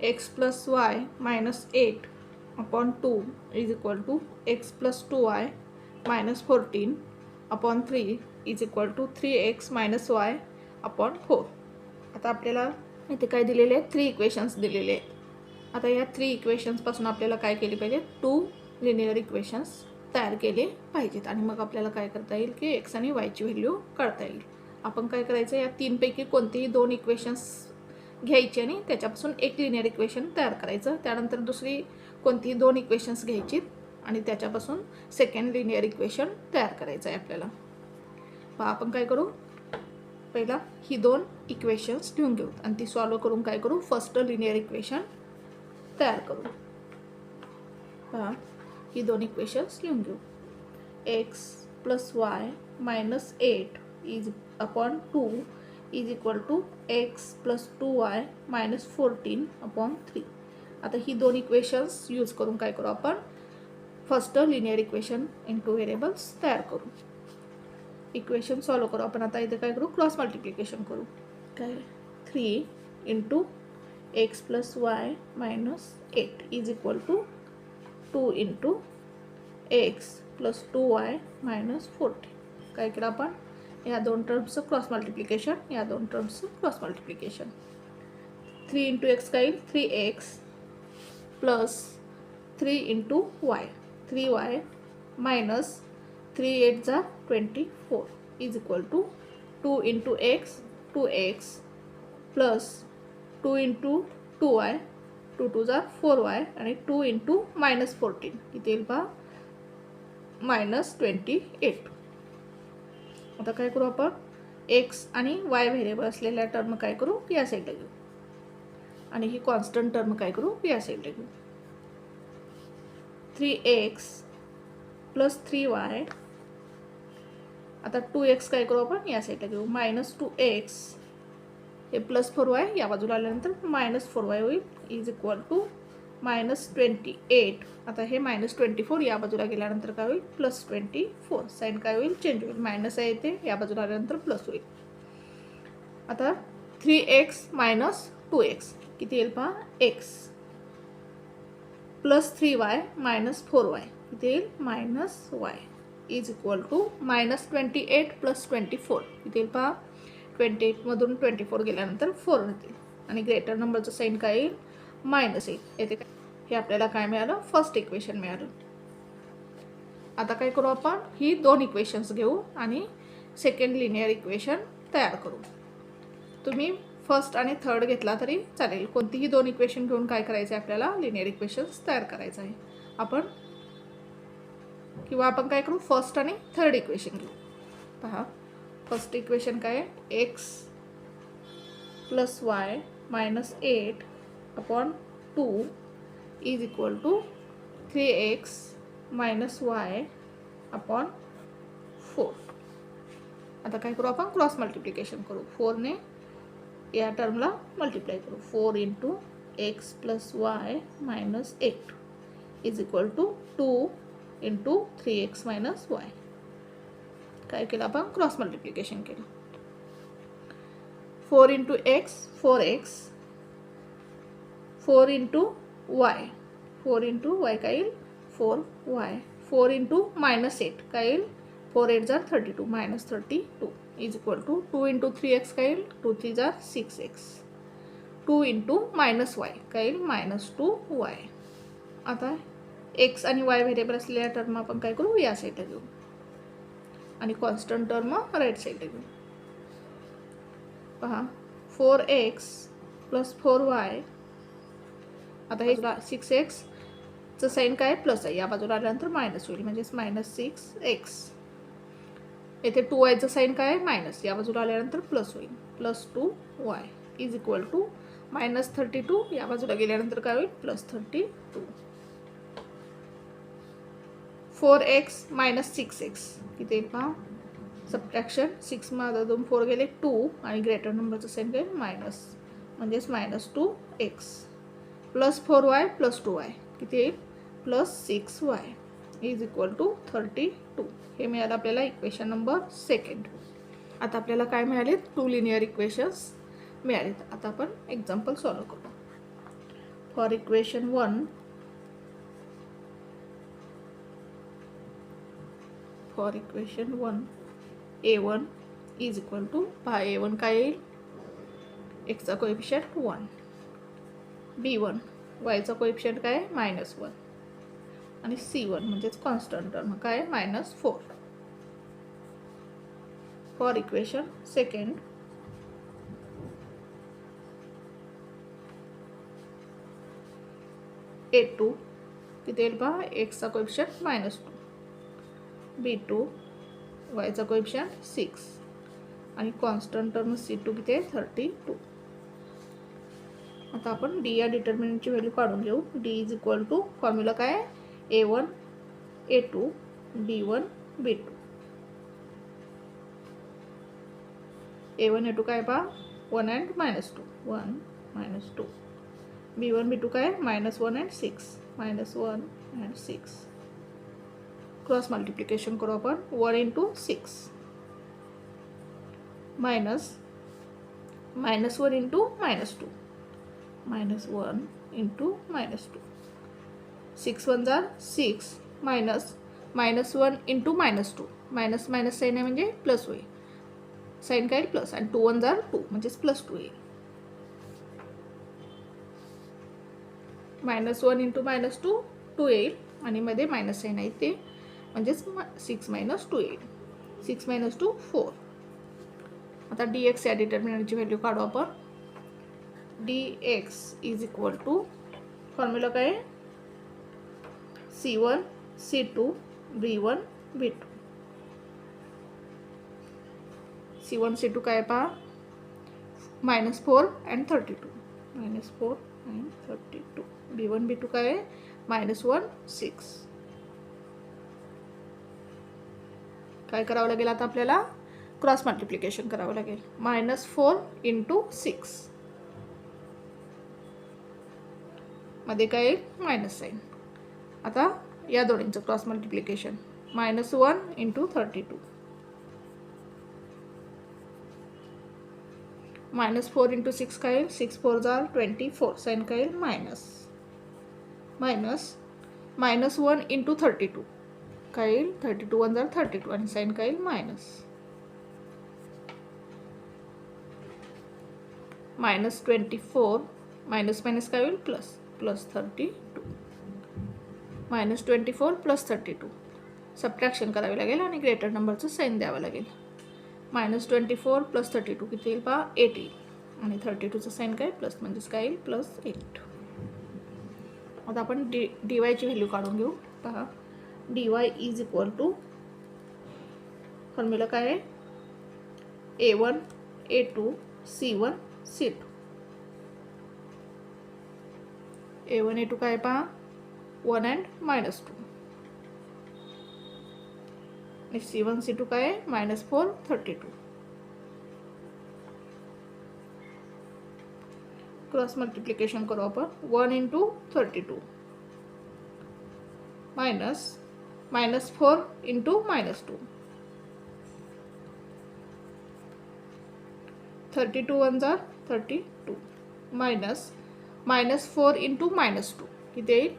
x plus y minus 8 upon 2 is equal to x plus 2y minus 14 upon 3 is equal to 3x minus y upon 4. आता आपल्याला इथे काय दिलेले आहेत, 3 equations दिलेले आहेत. आता या 3 इक्वेशन्सपासून आपल्याला काय केले पाहिजे, 2 लिनियर इक्वेशन्स तयार केले पाहिजेत. आणि मग आपल्याला काय करता येईल की एक्स आणि वायची व्हॅल्यू काढता येईल. आपण काय करायचं, या 3 पैकी कोणतेही 2 इक्वेशन्स घ्यायचे आणि त्याच्यापासून एक लिनियर इक्वेशन तयार करायचं. त्यानंतर दुसरी कोणतीही 2 इक्वेशन्स घ्यायची आणि त्याच्यापासून सेकंड लिनियर इक्वेशन तयार करायचं आहे आपल्याला. पहा आपण काय करू, पहिला ही 2 इक्वेशन्स लिहून घेऊ आणि ती सॉल्व करून काय करू, फर्स्ट लिनियर इक्वेशन तयार करू. पहा ही 2 इक्वेशन्स लिहून घेऊ. X plus y minus 8 is upon 2 is equal to x plus 2y minus 14 upon 3. आता ही 2 इक्वेशन्स यूज करून काय करू, आपण first linear equation into variables तयार करू. इक्वेशन सॉल्व करू. आपण आता इथे काय करू, क्रॉस मल्टिप्लिकेशन करू. काय 3 into x plus y minus 8 is equal to 2 into x plus 2y minus 14. काय केलं आपण, या 2 टर्म्सचं क्रॉस मल्टिप्लिकेशन, या 2 टर्म्सचं क्रॉस मल्टिप्लिकेशन. 3 इंटू एक्स काय येईल, 3x plus 3 into Y 3y minus 3 8 जा 24 is equal to 2 into x 2x plus 2 into 2y 2 2 जा 4y आणि 2 इंटू मायनस 14 इथे येईल पहा मायनस 28. आता काय करू, आपण एक्स आणि वाय व्हेरिएबल असलेल्या टर्म काय करू, या साईडला घेऊ आणि ही कॉन्स्टंट टर्म काय करू, या साईडला घेऊ. 3x plus 3y. आता 2x काय करू, आपण या साईडला घेऊ. मायनस 2x हे प्लस 4y या बाजूला आल्यानंतर मायनस 4y होईल इज इक्वल टू मायनस 28. आता हे मायनस 24 या बाजूला गेल्यानंतर काय होईल, प्लस 24. साईन काय होईल, चेंज होईल. मायनस आहे इथे, या बाजूला आल्यानंतर प्लस होईल. आता 3x मायनस 2x किती येईल पहा, x plus 3y minus 4y किती येईल, minus y is equal to minus 28 plus 24 किती येईल पहा, 28मधून 24 गेल्यानंतर 4 राहतील आणि ग्रेटर नंबरचं साईन काय येईल, मायनस येईल. येथे हे आपल्याला काय मिळालं, फर्स्ट इक्वेशन मिळालं. आता काय करू, आपण ही 2 इक्वेशन्स घेऊ आणि सेकंड लिनियर इक्वेशन तयार करू. तुम्ही फर्स्ट आणि थर्ड घेतला तरी चालेल. कोणतीही 2 इक्वेशन घेऊन काय करायचं आहे, आपल्याला लिनियर इक्वेशन्स तयार करायचं आहे. आपण आपण काय करू, फर्स्ट आणि थर्ड इक्वेशन घेऊ. पहा फर्स्ट इक्वेशन काय आहे, x plus y minus 8 upon 2 is equal to 3x minus y upon 4. आता काय करू, आपण क्रॉस मल्टिप्लिकेशन करू. 4ने या टर्मला मल्टिप्लाय करू. 4 into x plus y minus 8 is equal to 2 into 3x minus y. काय केलं, आपण क्रॉस मल्टिप्लिकेशन केलं. 4 into x 4x 4 into y 4 into y काय येईल, 4y 4 इंटू मायनस 8 काय येईल, 4 8 जा 32 minus 32 is equal to 2 into 3x काय येईल, 2 3 जा 6x 2 इंटू मायनस वाय काय येईल, मायनस 2y. आता एक्स आणि वाय व्हेरिएबल असलेल्या टर्म आपण काय करू, या साईडला घेऊ आणि कॉन्स्टंट टर्म राईट साईडला घेऊ. पहा 4x प्लस 4y. आता हे 6xचं साईन काय प्लस आहे, या बाजूला आल्यानंतर मायनस होईल म्हणजेच मायनस 6x. येथे 2yचं साईन काय आहे, मायनस, या बाजूला आल्यानंतर प्लस होईल plus 2y is equal to minus 32 या बाजूला गेल्यानंतर काय होईल, प्लस 32. 4x मायनस 6x किती येईल पहा, सबट्रॅक्शन 6 मध्ये 2 4 गेले 2 आणि ग्रेटर नंबरचं साईन काय मायनस म्हणजेच minus 2x plus 4y plus 2y किती येईल, plus 6y is equal to 32. हे मिळालं आपल्याला इक्वेशन नंबर सेकंड. आता आपल्याला काय मिळाले, 2 लिनियर इक्वेशन्स मिळालेत. आता आपण एक्झाम्पल सॉल्व करू. For equation 1 a1 is equal to पहा a1 काय येईल एक्सचा कोएफिशियंट 1 b1 वायचा कोएफिशियंट काय -1 आणि c1 म्हणजेच कॉन्स्टंट टर्म काय -4 फॉर इक्वेशन सेकंड a2 किती येईल पहा एक्सचा कोएफिशियंट -2 b2 वायचा कोएफिशियंट 6 आणि कॉन्स्टंट टर्म c2 किती आहे 32. आता आपण d या डिटर्मिनंटची व्हॅल्यू काढून घेऊ. d is equal to formula काय आहे a1 a2 b1 b2. a1 a2 काय पहा 1 and -2 1 -2 b1 b2 काय -1 and 6 -1 and 6. क्रॉस मल्टिप्लिकेशन करू आपण 1 into 6 minus -1 into -2 -1 into -2 6 1 जार 6 minus -1 into -2 minus minus sign आहे म्हणजे प्लस होईल साइन काय प्लस आणि 2 1 जार 2 म्हणजेच +2 येईल -1 into -2 2 येईल आणि मध्ये मायनस साइन आहे ते म्हणजेच 6 - 2 येईल 6 - 2 4. आता dx या डिटर्मिनंटची व्हॅल्यू काढू आपण. dx is equal to formula काय c1 c2 b1 b2. c1 c2 काय पहा -4 and 32 -4 and 32. b1 b2 काय -1 6. काय करावं लागेल आता आपल्याला क्रॉस मल्टिप्लिकेशन करावं लागेल -4 into 6 मध्ये काय मायनस साइन. आता या दोन्हींचं क्रॉस मल्टिप्लिकेशन -1 into 32 -4 into 6 काय 6 4 जार 24 साइन काय मायनस -1 into 32 काय 32 1 जार 32 आणि साइन काय मायनस -24 मायनस मायनस काय होईल प्लस +32 -24 +32 सबट्रॅक्शन करावे लागेल आणि ग्रेटर नंबरचं साइन द्यावं लागेल. -24 +32 किती येईल पहा 8 येईल आणि 32चं साइन काय प्लस म्हणजेच काय येईल +8. आता आपण dy ची व्हॅल्यू काढून घेऊ. पहा dy is equal to formula काय आहे a1 a2 c1 c2. a1 a2 काय पहा 1 and -2 आणि c1 c2 काय -4 32. क्रॉस मल्टिप्लिकेशन करू आपण 1 into 32 -4 into -2 32 1 जार 32 -4 into -2 किती येईल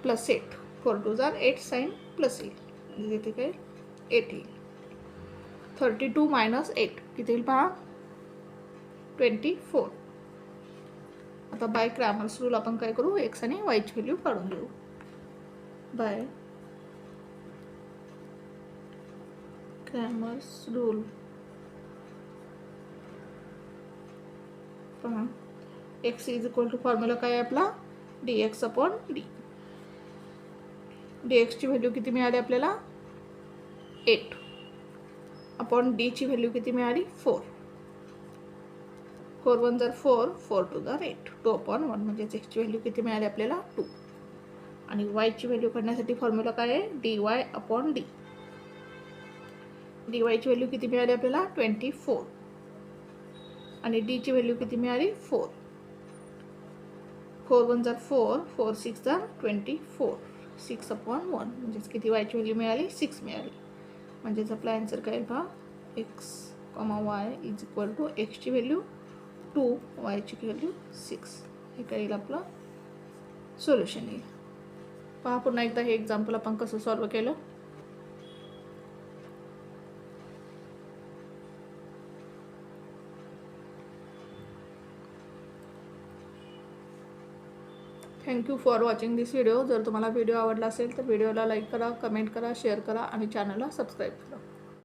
+8 4 2 जार 8 साइन प्लस येईल इथे काय 8 येईल. 32 - 8 किती येईल पहा 24. आता बाय क्रॅमर्स रूल आपण काय करू x आणि y ची व्हॅल्यू काढून घेऊ. बाय क्रॅमर्स रूल पहा x is equal to formula काय आहे आपला dx/d. dx ची व्हॅल्यू किती मिळाली आपल्याला 8 अपॉन d ची व्हॅल्यू किती मिळाली 4 4 1 जार 4 4 2 जार 8 2/1 म्हणजे x ची व्हॅल्यू किती मिळाली आपल्याला 2 आणि y ची व्हॅल्यू काढण्यासाठी फॉर्म्युला काय आहे dy/d. dy ची व्हॅल्यू किती मिळाली आपल्याला 24 आणि d ची व्हॅल्यू किती मिळाली 4 4 1 जार 4 4 6 जार 24 6/1 म्हणजे किती y ची व्हॅल्यू मिळाली 6 मिळाली. म्हणजेच आपला आन्सर काय पहा x, y is equal to x ची व्हॅल्यू 2 y ची व्हॅल्यू 6. हे काय येईल आपलं सोल्युशन येईल. पहा पुन्हा एकदा हे एक्झाम्पल आपण कसं सॉल्व केलं. Thank you for watching this video. जर तुम्हाला व्हिडिओ आवडला असेल तर व्हिडिओला लाईक करा, कमेंट करा, शेअर करा आणि चॅनलला सबस्क्राईब करा.